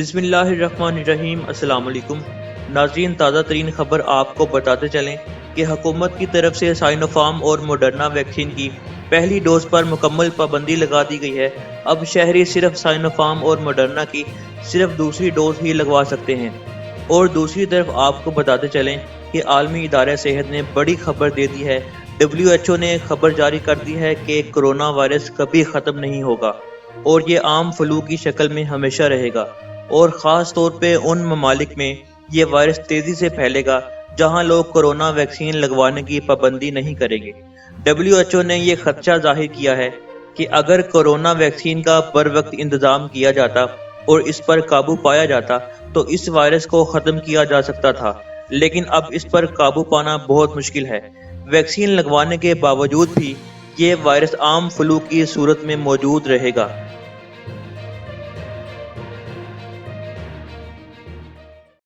بسم اللہ الرحمن الرحیم۔ السلام علیکم ناظرین، تازہ ترین خبر آپ کو بتاتے چلیں کہ حکومت کی طرف سے سائنو فارم اور موڈرنا ویکسین کی پہلی ڈوز پر مکمل پابندی لگا دی گئی ہے۔ اب شہری صرف سائنو فارم اور موڈرنا کی صرف دوسری ڈوز ہی لگوا سکتے ہیں۔ اور دوسری طرف آپ کو بتاتے چلیں کہ عالمی ادارہ صحت نے بڑی خبر دے دی ہے۔ WHO نے خبر جاری کر دی ہے کہ کرونا وائرس کبھی ختم نہیں ہوگا اور یہ عام فلو کی شکل میں ہمیشہ رہے گا، اور خاص طور پہ ان ممالک میں یہ وائرس تیزی سے پھیلے گا جہاں لوگ کرونا ویکسین لگوانے کی پابندی نہیں کریں گے۔ WHO نے یہ خدشہ ظاہر کیا ہے کہ اگر کرونا ویکسین کا بر وقت انتظام کیا جاتا اور اس پر قابو پایا جاتا تو اس وائرس کو ختم کیا جا سکتا تھا، لیکن اب اس پر قابو پانا بہت مشکل ہے۔ ویکسین لگوانے کے باوجود بھی یہ وائرس عام فلو کی صورت میں موجود رہے گا۔